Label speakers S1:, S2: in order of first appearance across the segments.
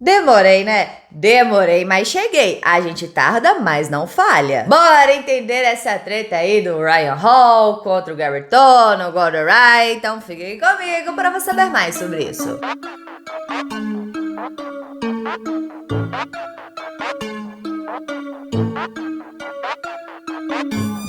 S1: Demorei, né? Demorei, mas cheguei. A gente tarda, mas não falha. Bora entender essa treta aí do Ryan Hall contra o Gary Tono, o Gordon Ryan. Então fiquem comigo para você saber mais sobre isso.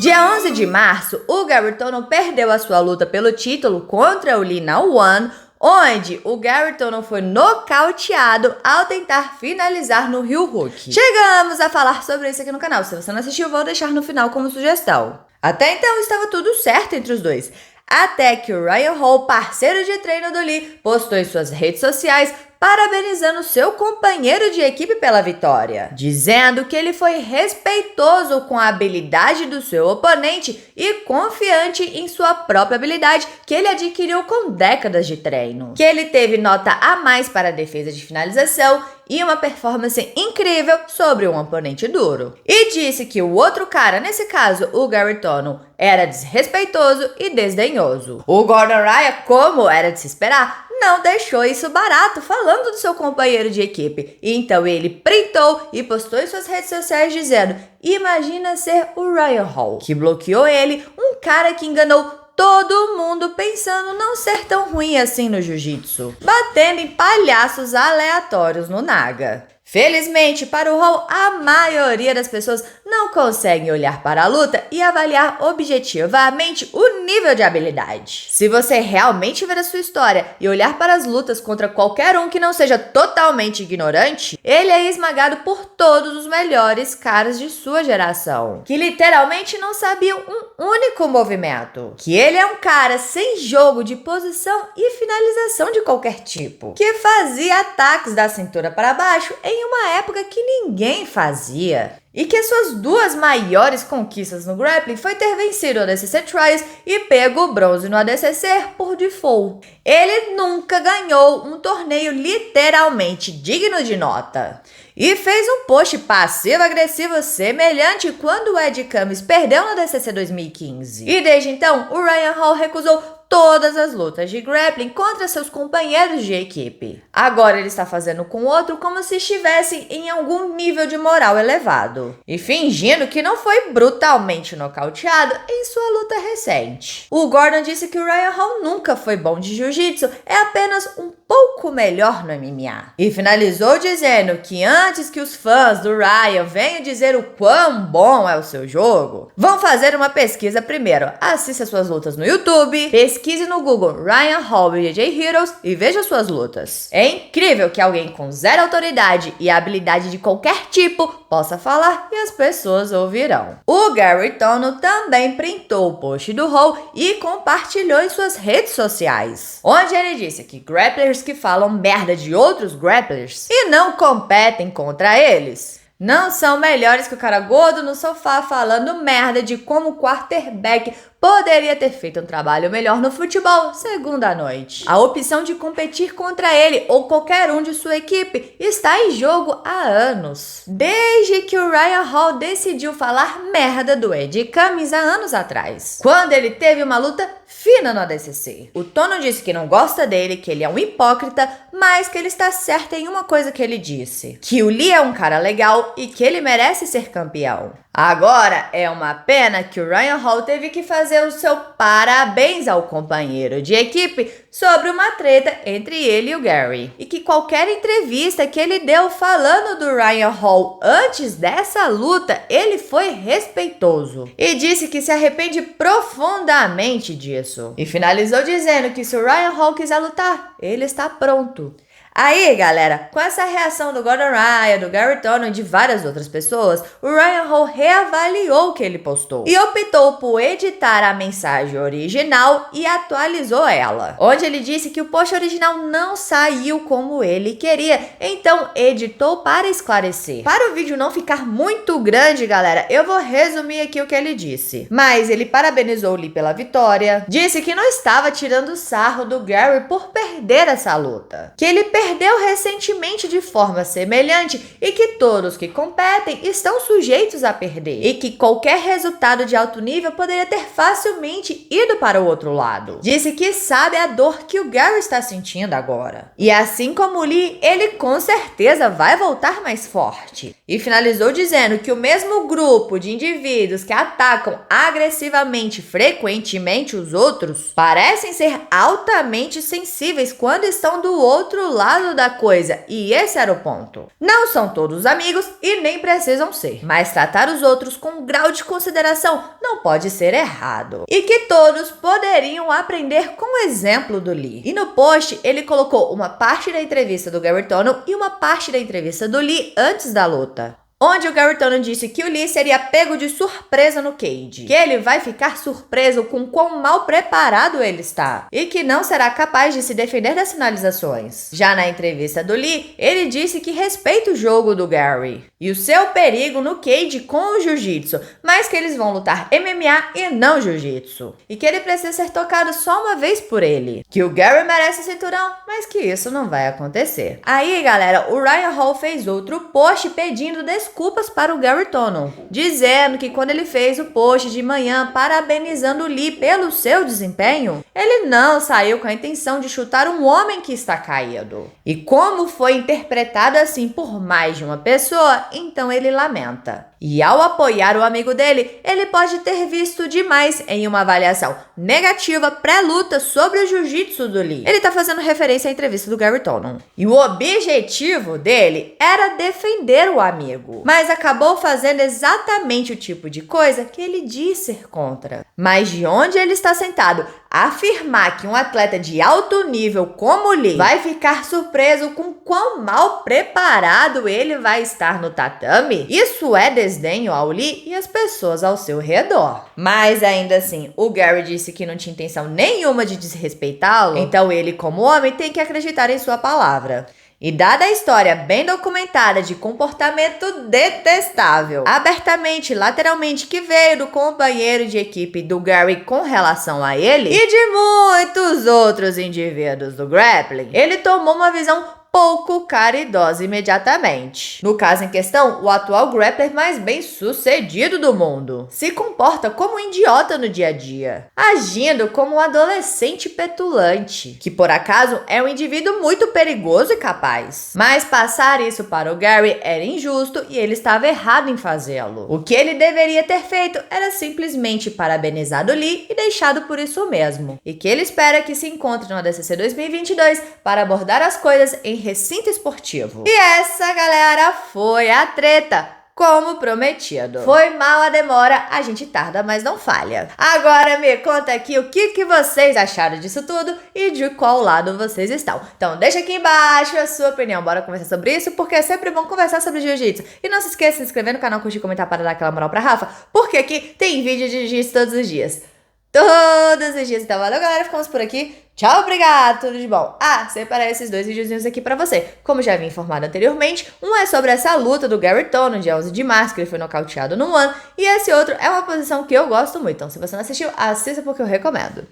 S1: Dia 11 de março, o Gary Tono perdeu a sua luta pelo título contra o Lee Na-One, onde o Gary Tono foi nocauteado ao tentar finalizar no heel hook. Chegamos a falar sobre isso aqui no canal. Se você não assistiu, vou deixar no final como sugestão. Até então estava tudo certo entre os dois. Até que o Ryan Hall, parceiro de treino do Lee, postou em suas redes sociais parabenizando seu companheiro de equipe pela vitória, dizendo que ele foi respeitoso com a habilidade do seu oponente e confiante em sua própria habilidade que ele adquiriu com décadas de treino, que ele teve nota a mais para a defesa de finalização e uma performance incrível sobre um oponente duro. E disse que o outro cara, nesse caso o Gary Tono, era desrespeitoso e desdenhoso. O Gordon Ryan, como era de se esperar, não deixou isso barato falando do seu companheiro de equipe. Então ele printou e postou em suas redes sociais dizendo: imagina ser o Ryan Hall, que bloqueou ele, um cara que enganou todo mundo pensando não ser tão ruim assim no jiu-jitsu, batendo em palhaços aleatórios no Naga. Felizmente para o Hall, a maioria das pessoas não consegue olhar para a luta e avaliar objetivamente o nível de habilidade. Se você realmente ver a sua história e olhar para as lutas contra qualquer um que não seja totalmente ignorante, ele é esmagado por todos os melhores caras de sua geração, que literalmente não sabiam um único movimento. Que ele é um cara sem jogo de posição e finalização de qualquer tipo, que fazia ataques da cintura para baixo em uma época que ninguém fazia. E que as suas duas maiores conquistas no grappling foi ter vencido o ADCC Trials e pego o bronze no ADCC por default. Ele nunca ganhou um torneio literalmente digno de nota. E fez um post passivo-agressivo semelhante quando o Ed Cummings perdeu no ADCC 2015. E desde então, o Ryan Hall recusou todas as lutas de grappling contra seus companheiros de equipe. Agora ele está fazendo com o outro como se estivesse em algum nível de moral elevado e fingindo que não foi brutalmente nocauteado em sua luta recente. O Gordon disse que o Ryan Hall nunca foi bom de jiu-jitsu, é apenas um pouco melhor no MMA. E finalizou dizendo que antes que os fãs do Ryan venham dizer o quão bom é o seu jogo, vão fazer uma pesquisa primeiro. Assista suas lutas no YouTube, pesquise no Google Ryan Hall BJJ Heroes e veja suas lutas. É incrível que alguém com zero autoridade e habilidade de qualquer tipo possa falar e as pessoas ouvirão. O Gary Tono também printou o post do Hall e compartilhou em suas redes sociais, onde ele disse que grapplers que falam merda de outros grapplers e não competem contra eles não são melhores que o cara gordo no sofá falando merda de como o quarterback poderia ter feito um trabalho melhor no futebol segunda noite. A opção de competir contra ele ou qualquer um de sua equipe está em jogo há anos. Desde que o Ryan Hall decidiu falar merda do Ed Cummings há anos atrás, quando ele teve uma luta fina no ADCC. O Tono disse que não gosta dele, que ele é um hipócrita, mas que ele está certo em uma coisa que ele disse: que o Lee é um cara legal e que ele merece ser campeão. Agora, é uma pena que o Ryan Hall teve que fazer o seu parabéns ao companheiro de equipe sobre uma treta entre ele e o Gary. E que qualquer entrevista que ele deu falando do Ryan Hall antes dessa luta, ele foi respeitoso. E disse que se arrepende profundamente disso. E finalizou dizendo que se o Ryan Hall quiser lutar, ele está pronto. Aí, galera, com essa reação do Gordon Ryan, do Gary Tono e de várias outras pessoas, o Ryan Hall reavaliou o que ele postou e optou por editar a mensagem original e atualizou ela, onde ele disse que o post original não saiu como ele queria, então editou para esclarecer. Para o vídeo não ficar muito grande, galera, eu vou resumir aqui o que ele disse. Mas ele parabenizou o Lee pela vitória, disse que não estava tirando sarro do Gary por perder essa luta, que ele perdeu perdeu recentemente de forma semelhante e que todos que competem estão sujeitos a perder e que qualquer resultado de alto nível poderia ter facilmente ido para o outro lado. Disse que sabe a dor que o Gary está sentindo agora. E assim como o Lee, ele com certeza vai voltar mais forte. E finalizou dizendo que o mesmo grupo de indivíduos que atacam agressivamente frequentemente os outros parecem ser altamente sensíveis quando estão do outro lado da coisa, e esse era o ponto. Não são todos amigos e nem precisam ser, mas tratar os outros com um grau de consideração não pode ser errado. E que todos poderiam aprender com o exemplo do Lee. E no post ele colocou uma parte da entrevista do Gary Tonon e uma parte da entrevista do Lee antes da luta, onde o Gary Tonon disse que o Lee seria pego de surpresa no cage, que ele vai ficar surpreso com quão mal preparado ele está e que não será capaz de se defender das finalizações. Já na entrevista do Lee, ele disse que respeita o jogo do Gary e o seu perigo no cage com o jiu-jitsu, mas que eles vão lutar MMA e não jiu-jitsu, e que ele precisa ser tocado só uma vez por ele, que o Gary merece cinturão, mas que isso não vai acontecer. Aí, galera, o Ryan Hall fez outro post pedindo desculpas para o Gary Tonon, dizendo que quando ele fez o post de manhã parabenizando o Lee pelo seu desempenho, ele não saiu com a intenção de chutar um homem que está caído. E como foi interpretado assim por mais de uma pessoa, então ele lamenta. E ao apoiar o amigo dele, ele pode ter visto demais em uma avaliação negativa pré-luta sobre o jiu-jitsu do Lee. Ele tá fazendo referência à entrevista do Gary Tonon. E o objetivo dele era defender o amigo, mas acabou fazendo exatamente o tipo de coisa que ele diz ser contra. Mas de onde ele está sentado, afirmar que um atleta de alto nível como o Lee vai ficar surpreso com quão mal preparado ele vai estar no tatame, isso é desdenho ao Lee e às pessoas ao seu redor. Mas ainda assim, o Gary disse que não tinha intenção nenhuma de desrespeitá-lo, então ele, como homem, tem que acreditar em sua palavra. E dada a história bem documentada de comportamento detestável, abertamente, lateralmente, que veio do companheiro de equipe do Gary com relação a ele e de muitos outros indivíduos do grappling, ele tomou uma visão pouco caridosa imediatamente. No caso em questão, o atual grappler mais bem sucedido do mundo se comporta como um idiota no dia a dia, agindo como um adolescente petulante, que por acaso é um indivíduo muito perigoso e capaz. Mas passar isso para o Gary era injusto e ele estava errado em fazê-lo. O que ele deveria ter feito era simplesmente parabenizado Lee e deixado por isso mesmo, e que ele espera que se encontre no ADCC 2022 para abordar as coisas em recinto esportivo. E essa, galera, foi a treta, como prometido. Foi mal a demora, a gente tarda, mas não falha. Agora me conta aqui o que vocês acharam disso tudo e de qual lado vocês estão. Então deixa aqui embaixo a sua opinião, bora conversar sobre isso, porque é sempre bom conversar sobre jiu-jitsu. E não se esqueça de se inscrever no canal, curtir e comentar para dar aquela moral pra Rafa, porque aqui tem vídeo de jiu-jitsu todos os dias. Todos os dias. Então, valeu, galera. Ficamos por aqui. Tchau, obrigado, tudo de bom. Separei esses dois videozinhos aqui pra você. Como já havia informado anteriormente, um é sobre essa luta do Gary Tonon, dia 11 de março, que ele foi nocauteado no One. E esse outro é uma posição que eu gosto muito. Então, se você não assistiu, assista porque eu recomendo.